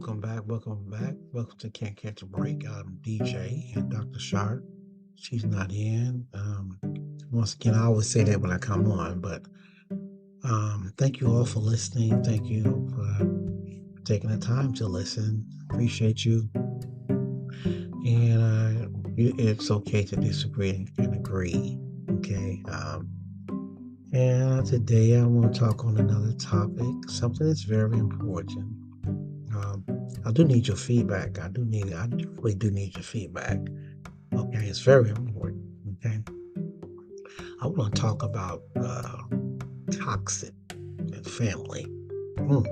Welcome back. Welcome back. Welcome to Can't Catch a Break. I'm DJ and Dr. Sharp. She's not in. Once again, I always say that when I come on, but thank you all for listening. Thank you for taking the time to listen. Appreciate you. And it's okay to disagree and agree. Okay. And today I want to talk on another topic, something that's very important. Um, I do need your feedback. I really do need your feedback. Okay, it's very important. Okay, I want to talk about toxic and family. Mm,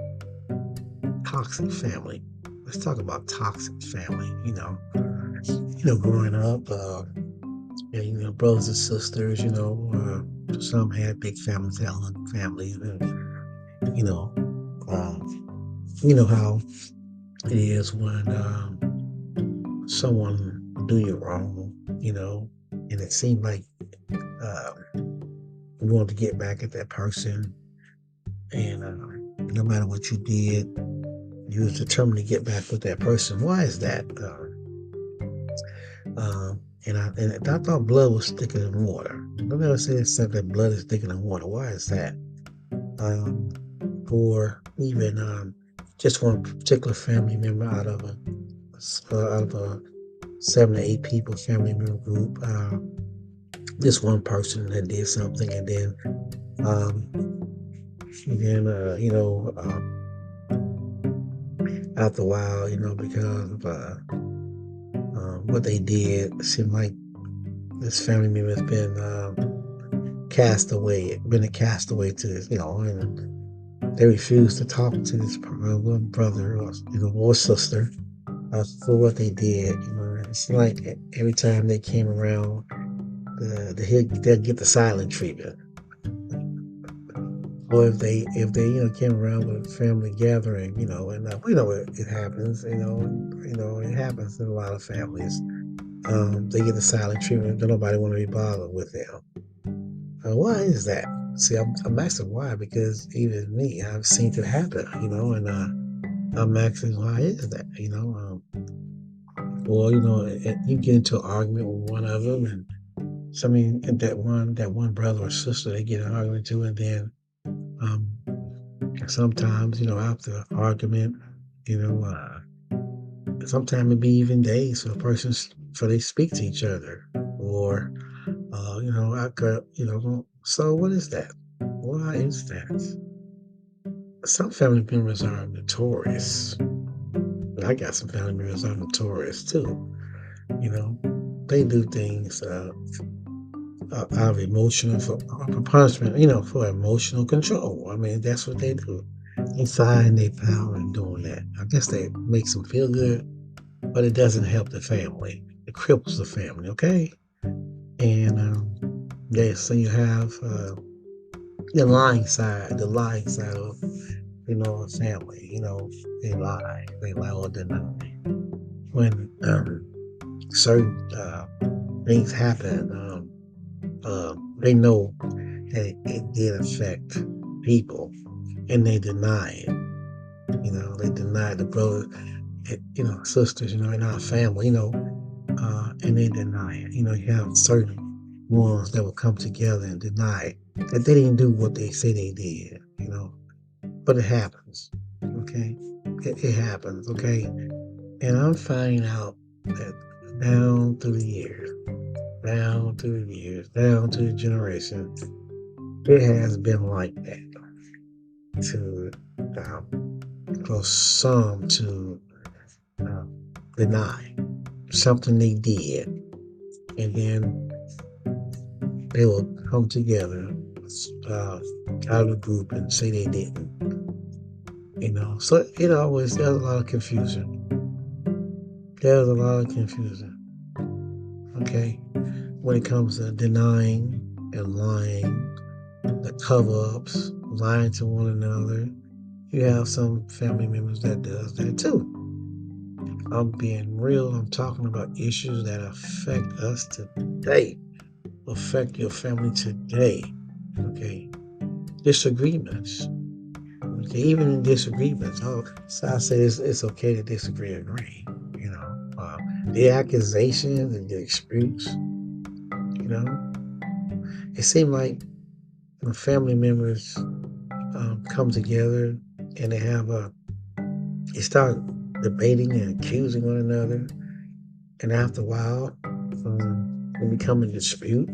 toxic family. Let's talk about toxic family. Growing up, brothers and sisters. Some had big families, had little families, and you know, you know how it is when someone do you wrong, and it seemed like you want to get back at that person, and no matter what you did, you was determined to get back with that person. Why is that? And I thought blood was thicker than water. I never said something that blood is thicker than water. Why is that? Um, or even just one particular family member out of a 7 to 8 people family member group. This one person that did something, um, and then after a while, because of what they did, it seemed like this family member has been a castaway to this, and they refuse to talk to this one brother or sister for what they did. It's like every time they came around, they'll get the silent treatment. Or if they came around with a family gathering, and we know it happens, it happens in a lot of families. They get the silent treatment. Don't nobody want to be bothered with them. Why is that? See, I'm asking why, because even me, I've seen it happen, and I'm asking why is that, or you get into an argument with one of them, and so I mean that one brother or sister they get an argument to, and then um, sometimes after the argument, you know, uh, sometimes it be even days for they speak to each other, or I could, so what is that? Why is that? Some family members are notorious. I got some family members that are notorious too. You know, they do things out of emotional for punishment. For emotional control. I mean, that's what they do. They find their power in doing that. I guess that makes them feel good, but it doesn't help the family. It cripples the family. Okay, and yeah, so you have the lying side of a family. They lie or deny when certain things happen. They know that it did affect people, and they deny it. They deny the brother, sisters, in our family, and they deny it. You have certain ones that will come together and deny that they didn't do what they say they did. But it happens. Okay, it happens. Okay, and I'm finding out that down through the years, down through the generation, it has been like that to for some to uh, deny something they did, and then they will come together uh, out of the group and say they didn't. So it always there's a lot of confusion. There's a lot of confusion. Okay, when it comes to denying and lying, the cover-ups, lying to one another, you have some family members that does that too. I'm being real. I'm talking about issues that affect us today, affect your family today. Okay, disagreements. Okay, even in disagreements. Oh, so I say it's okay to disagree, agree. You know, the accusations and the disputes. You know, it seemed like when family members come together and they start debating and accusing one another, and after a while, it become a dispute,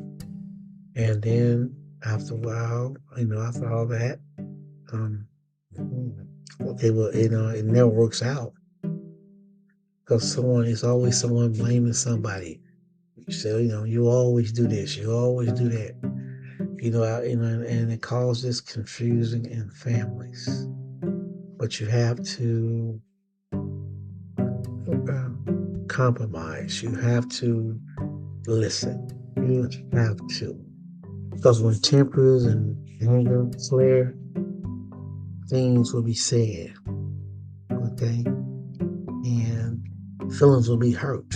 and then after a while, after all that, um, they will, it never works out because it's always someone blaming somebody. So, you always do this, you always do that, and it causes confusion in families. But you have to uh, compromise. You have to listen. You have to. Because when tempers and anger flare, things will be said, okay? And feelings will be hurt.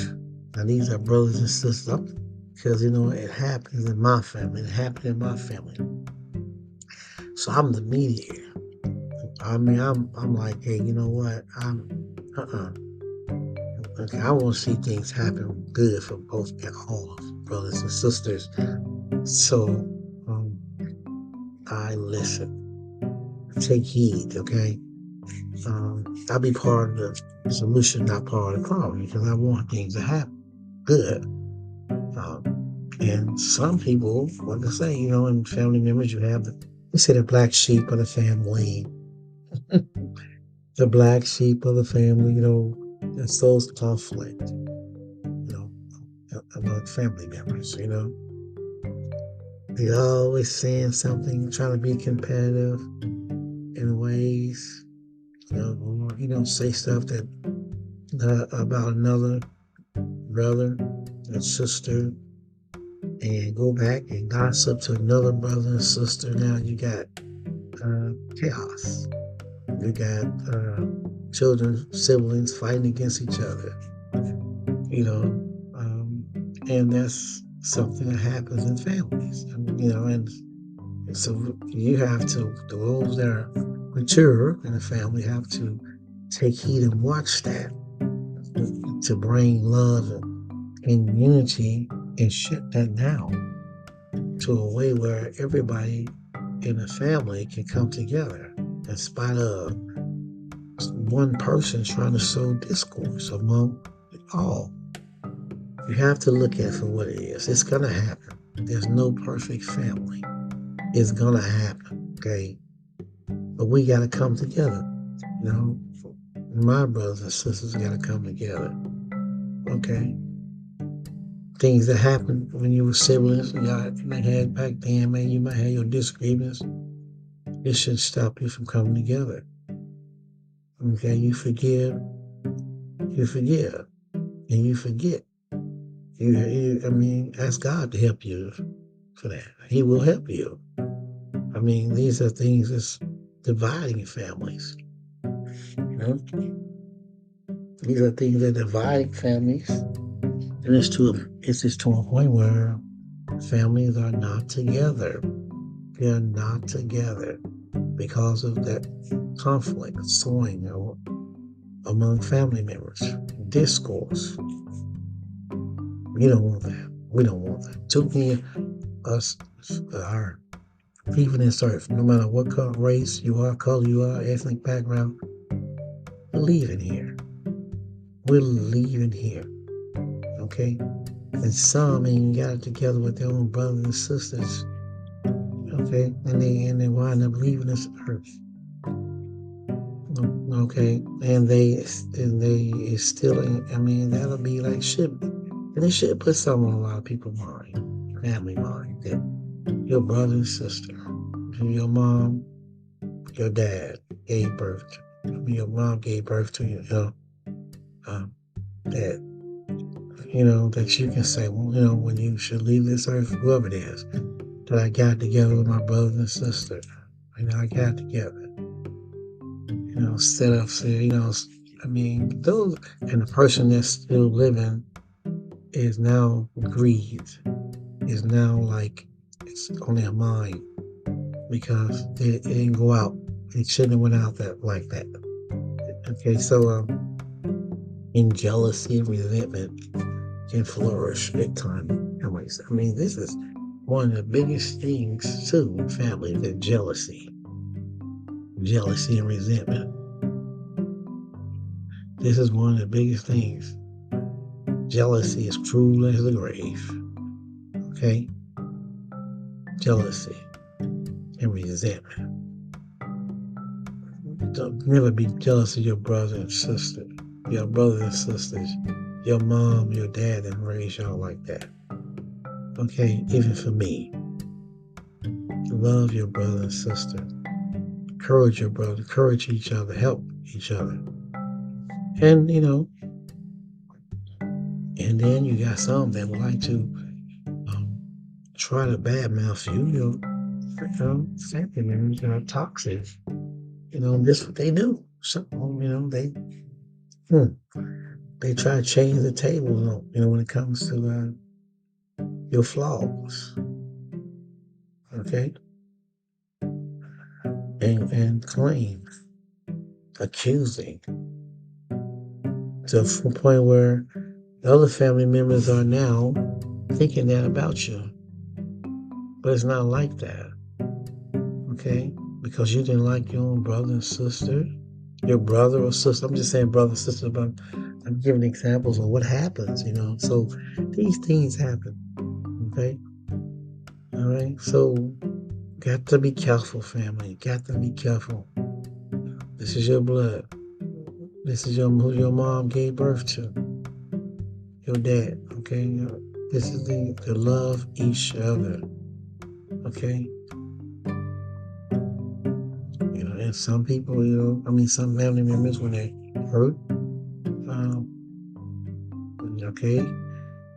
Now, these are brothers and sisters because, it happens in my family. It happened in my family. So I'm the mediator. I mean, I'm like, hey, you know what? Uh-uh. Okay, I want to see things happen good for all of brothers and sisters. So um, I listen, take heed, okay? I'll be part of the solution, not part of the problem, because I want things to happen good. Um, and some people, like I say, in family members, we say the black sheep of the family, the black sheep of the family, that's those conflict, among family members, They always saying something, trying to be competitive in ways, or, say stuff that about another brother and sister, and go back and gossip to another brother and sister. Now you got chaos. You got children, siblings fighting against each other. You know, um, and that's something that happens in families. And so you have to, those that are mature in the family have to take heed and watch that to bring love and unity and shut that down to a way where everybody in the family can come together in spite of one person trying to sow discourse among all. You have to look at it for what it is. It's going to happen. There's no perfect family. It's going to happen, okay? But we got to come together. My brothers and sisters got to come together, okay? Things that happened when you were siblings, you might have back then, man, you might have your disagreements. It shouldn't stop you from coming together. Okay, you forgive, and you forget. Ask God to help you for that. He will help you. These are things that's dividing families. These are things that divide families, and it's just to a point where families are not together. They are not together because of that conflict, sowing among family members, discourse. We don't want that. We don't want that. Too many us are leaving this earth, no matter what race you are, color you are, ethnic background. We're leaving here. We're leaving here. Okay? And some ain't got it together with their own brothers and sisters. Okay? And they wind up leaving this earth. Okay? And they still, that'll be like shit. And it should put something on a lot of people's mind, family mind, that your brother and sister, your mom, your dad gave birth to, your mom gave birth to you, that, that you can say, well, when you should leave this earth, whoever it is, that I got together with my brother and sister. I got together, instead of saying, those, and the person that's still living is now grieved, is now like, it's on their mind because it didn't go out It shouldn't have went out that like that. Okay, so in jealousy and resentment can flourish big time. Anyways, I mean, this is one of the biggest things too in family, the jealousy and resentment. This is one of the biggest things. Jealousy is cruel as the grave. Okay, jealousy and resentment. Don't never be jealous of your brother and sister, your brothers and sisters, your mom, your dad didn't raise y'all like that. Okay, even for me, love your brother and sister, encourage your brother, encourage each other, help each other, and and then you got some that would like to um, try to badmouth you. Family members are toxic. This what they do. So hmm, they try to change the table. When it comes to your flaws, okay, and claim, accusing, to a point where the other family members are now thinking that about you, but it's not like that, okay? Because you didn't like your own brother and sister, your brother or sister. I'm just saying brother and sister, but I'm giving examples of what happens. So these things happen, okay? All right, so got to be careful, family. Got to be careful. This is your blood. This is who your mom gave birth to. Your dad, okay? This is to love each other, okay? And some people, some family members, when they hurt, um, okay,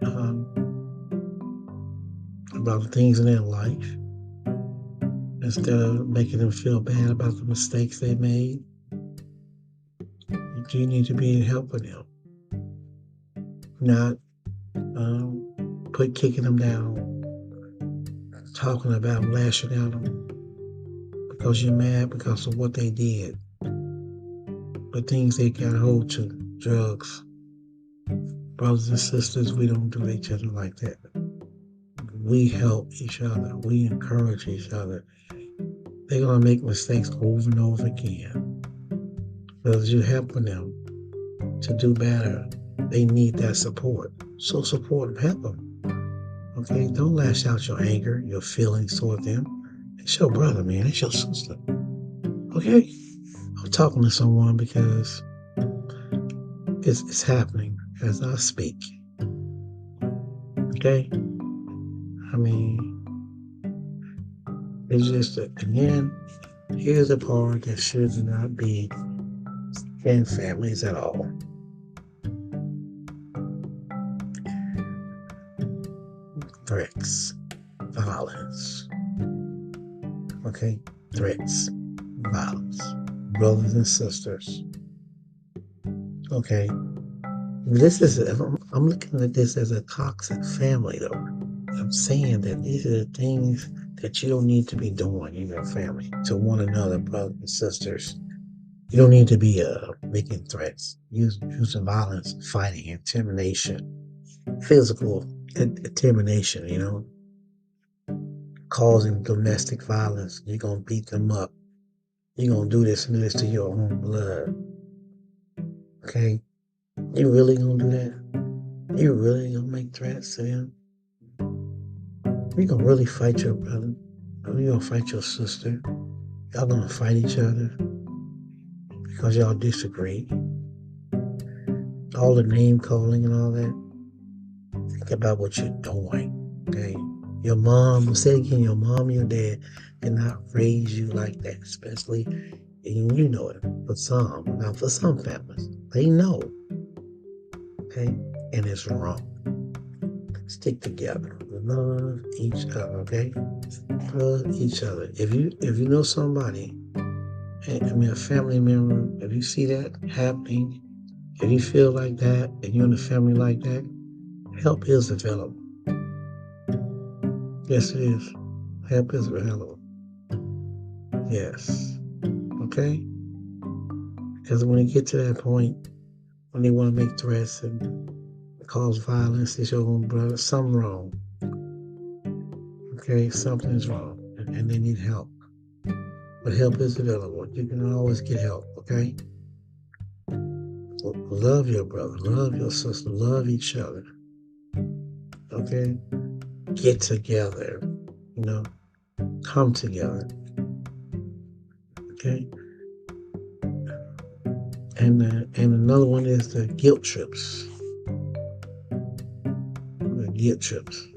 um, about the things in their life, instead of making them feel bad about the mistakes they made, you need to be helping them, not kicking them down, talking about them, lashing out them because you're mad because of what they did, the things they got hold to, drugs. Brothers and sisters, we don't do each other like that. We help each other. We encourage each other. They're going to make mistakes over and over again. Because you're helping them to do better. They need that support. So support them, help them. Okay? Don't lash out your anger, your feelings toward them. It's your brother, man. It's your sister. Okay? I'm talking to someone because it's happening as I speak. Okay? I mean, it's just, again, here's a part that should not be in families at all. Threats, violence. Okay? Threats, violence. Brothers and sisters. Okay? I'm looking at this as a toxic family, though. I'm saying that these are the things that you don't need to be doing in your family to one another, brothers and sisters. You don't need to be making threats, using violence, fighting, intimidation, physical intimidation, causing domestic violence. You're going to beat them up. You're going to do this and do this to your own blood. Okay? You really going to do that? You really going to make threats to them? You going to really you your brother? You going to fight your sister? Y'all going to fight each other because y'all disagree? All the name calling and all that? Think about what you're doing, okay? Your mom, say it again, your mom, your dad did not raise you like that, especially, and you know it, for some. Now, for some families, they know, okay? And it's wrong. Stick together. Love each other, okay? Love each other. If you know somebody, a family member, if you see that happening, if you feel like that, and you're in a family like that, help is available. Yes, it is. Help is available. Yes. Okay? Because when they get to that point, when they want to make threats and cause violence to your own brother, something wrong. Okay? Something is wrong. And they need help. But help is available. You can always get help. Okay? Love your brother. Love your sister. Love each other. Okay? Get together. You know? Come together. Okay? And another one is the guilt trips. The guilt trips.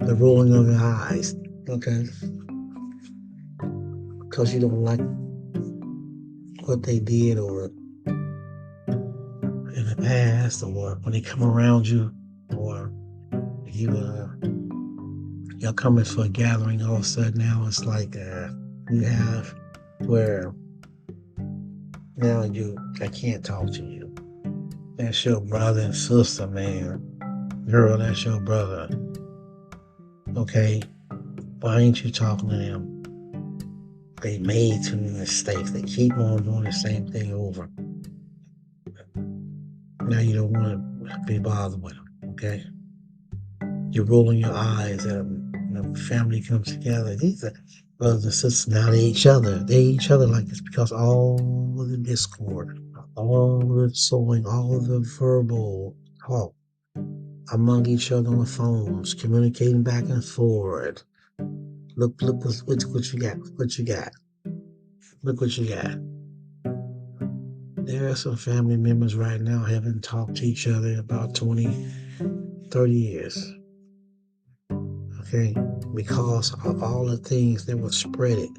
The rolling of your eyes. Okay? Because you don't like what they did or in the past, or when they come around you, or you're coming for a gathering, all of a sudden now it's like you have where now I can't talk to you. That's your brother and sister, man. Girl, that's your brother. Okay? Why ain't you talking to them? They made too many mistakes. They keep on doing the same thing over. Now you don't want to be bothered with them, okay? You're rolling your eyes at them. Family comes together. These are brothers and sisters. Now they each other. They each other like this because all of the discord, all the sowing, all of the verbal talk among each other on the phones, communicating back and forth. Look what you got. What you got. Look what you got. There are some family members right now haven't talked to each other in about 20, 30 years. Okay? Because of all the things that were spreaded.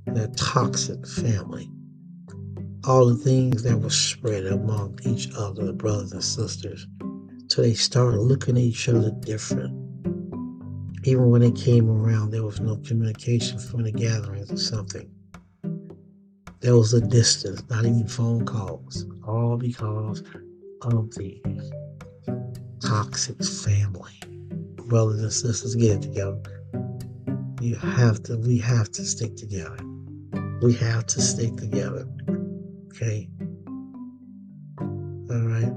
The toxic family. All the things that were spread among each other, the brothers and sisters. Till they started looking at each other different. Even when they came around, there was no communication from the gatherings or something. There was a distance, not even phone calls. All because of the toxic family. Brothers and sisters, get it together. We have to stick together. We have to stick together. Okay? All right?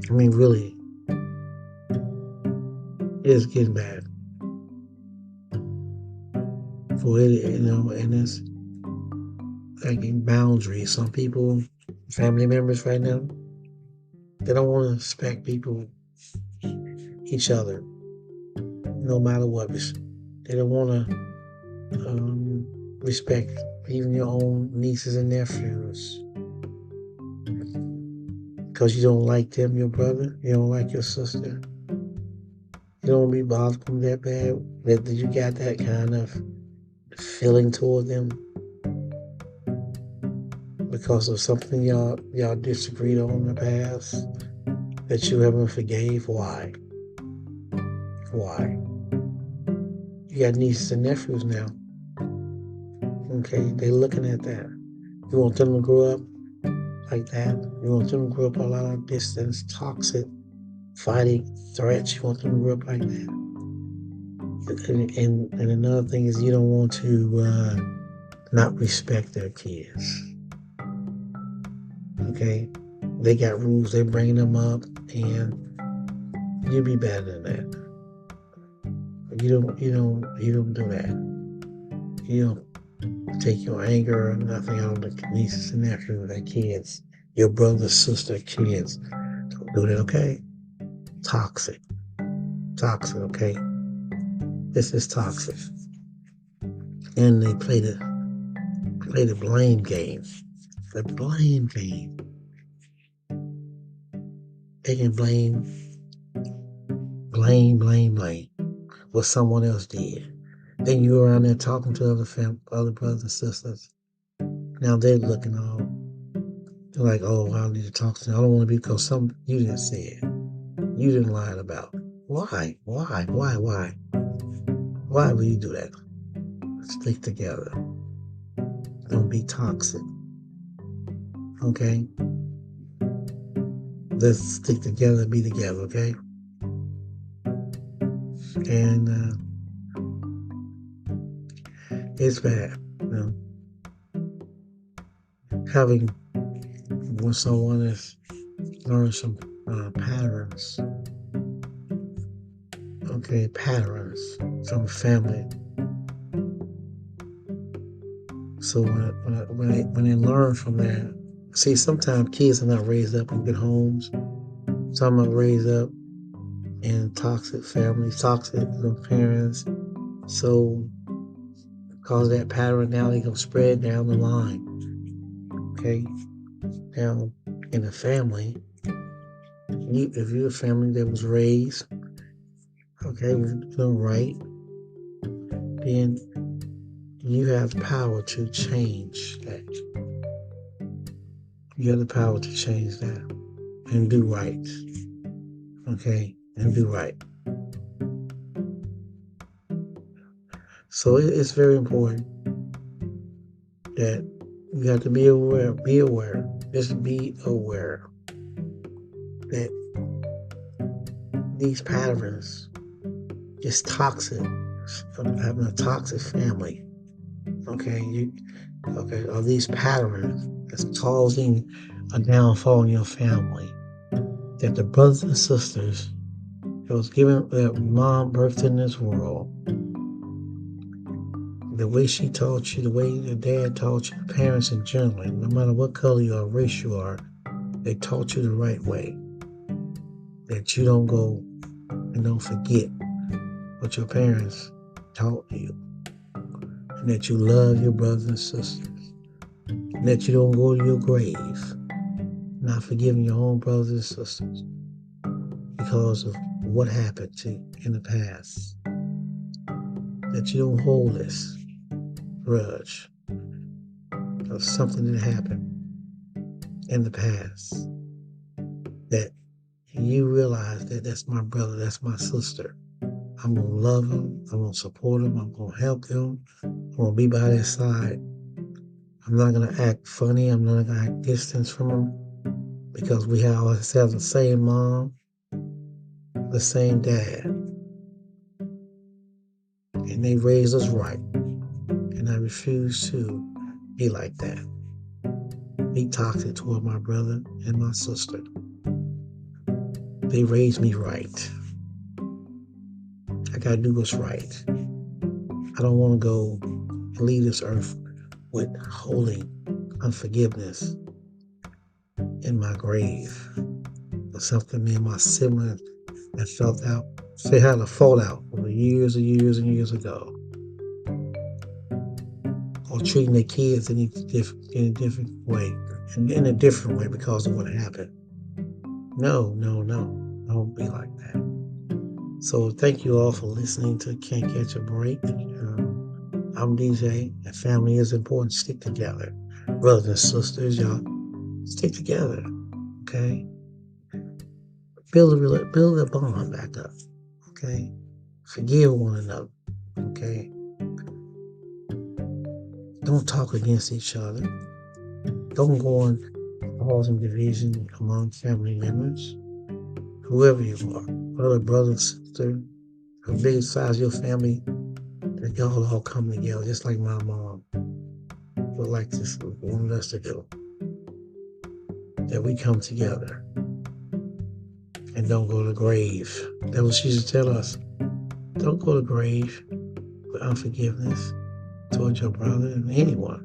I mean, really, it's getting bad. For it, and it's like in boundaries. Some people, family members right now, they don't want to respect people, each other, no matter what. They don't want to respect even your own nieces and nephews. Because you don't like them, your brother, you don't like your sister. You don't be bothered with them that bad, that you got that kind of feeling toward them because of something y'all disagreed on in the past that you haven't forgave. Why? You got nieces and nephews now. Okay, they're looking at that. You want them to grow up like that? You want them to grow up a lot of distance, toxic, fighting, threats? You want them to grow up like that? And another thing is you don't want to not respect their kids. Okay, they got rules. They're bringing them up, and you be better than that. You don't do that. You don't take your anger or nothing out on the nieces and nephews, their kids, your brother, sister, kids. Don't do that, okay? Toxic, okay? This is toxic. And they play the blame game. The blame game. They can blame what someone else did. Then you around there talking to other brothers and sisters. Now they're looking all like, oh, I need to talk to them. I don't want to be because something you didn't say it. You didn't lie about. Why? Why would you do that? Stick together. Don't be toxic. Okay? Let's stick together, be together, okay? And It's bad. You know, having when someone is learn some patterns, okay, patterns from family. So when they learn from that, see, sometimes kids are not raised up in good homes. Some are raised up in toxic families, toxic parents. So, cause that pattern now they gonna spread down the line. Okay, now in a family, if you're a family that was raised, okay, doing right, then you have the power to change that. You have the power to change that and do right. Okay, and do right. So it's very important that you have to be aware. Be aware. Just be aware that these patterns is toxic. From having a toxic family. Okay, are these patterns that's causing a downfall in your family? That the brothers and sisters that was given that mom birthed in this world, the way she taught you, the way your dad taught you, the parents in general, no matter what color you are, race you are, they taught you the right way. That you don't go and don't forget what your parents taught you. And that you love your brothers and sisters. And that you don't go to your grave not forgiving your own brothers and sisters because of what happened to you in the past. That you don't hold this grudge of something that happened in the past. That you realize that that's my brother, that's my sister. I'm going to love them. I'm going to support them. I'm going to help them. I'm going to be by their side. I'm not going to act funny. I'm not going to act distant from them because we always have the same mom, the same dad. And they raised us right. And I refuse to be like that. Be toxic toward my brother and my sister. They raised me right. I gotta do what's right. I don't want to go and leave this earth with holding unforgiveness in my grave. Or something me and my siblings that felt out, they had a fallout over years and years and years ago. Or treating their kids in a different way. In a different way because of what happened. No. Don't be like that. So thank you all for listening to Can't Catch a Break. I'm DJ, and family is important. Stick together. Brothers and sisters, y'all, stick together, okay? Build a bond back up, okay? Forgive one another, okay? Don't talk against each other. Don't go on causing division among family members, whoever you are, brother, sister, the biggest size of your family, that y'all all come together, just like my mom would like this wanted us to do. That we come together and don't go to the grave. That was she used to tell us. Don't go to the grave with unforgiveness towards your brother and anyone.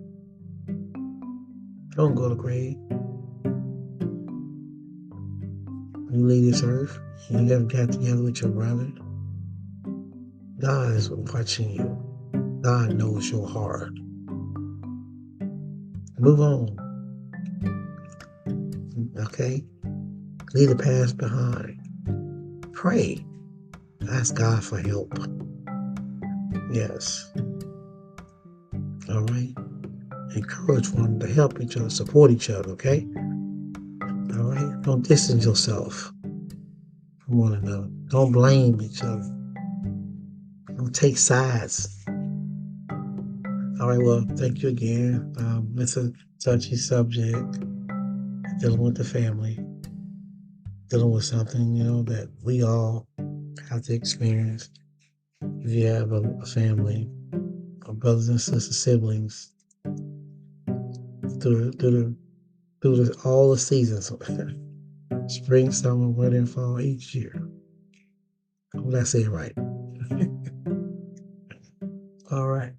Don't go to the grave. You leave this earth and you never got together with your brother. God is watching you. God knows your heart. Move on. Okay? Leave the past behind. Pray. Ask God for help. Yes. All right? Encourage one to help each other, support each other, okay? All right? Don't distance yourself from one another. Don't blame each other. Don't take sides. All right, well, thank you again. It's a touchy subject, dealing with the family, dealing with something, that we all have to experience if you have a family. our brothers and sisters, siblings, through all the seasons, spring, summer, winter, and fall each year. Hope I say it right. All right.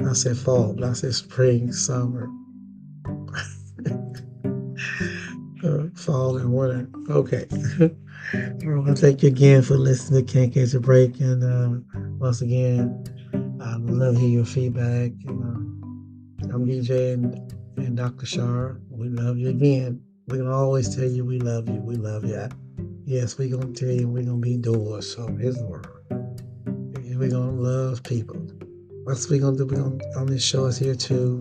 I said fall, but I said spring, summer, fall, and winter. Okay. Well, thank you again for listening to Can't Catch a Break. And once again, I would love to hear your feedback. I'm DJ and Dr. Shar. We love you again. We're going to always tell you we love you. We love you. Yes, we're going to tell you we're going to be doers. So here's the word. We're going to love people. What's we going to do? We're going on this show is here to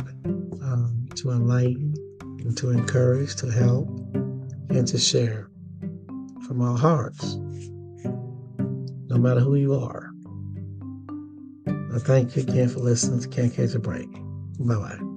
enlighten, and to encourage, to help, and to share from our hearts, no matter who you are. Thank you again for listening to Can't Catch a Break. Bye-bye.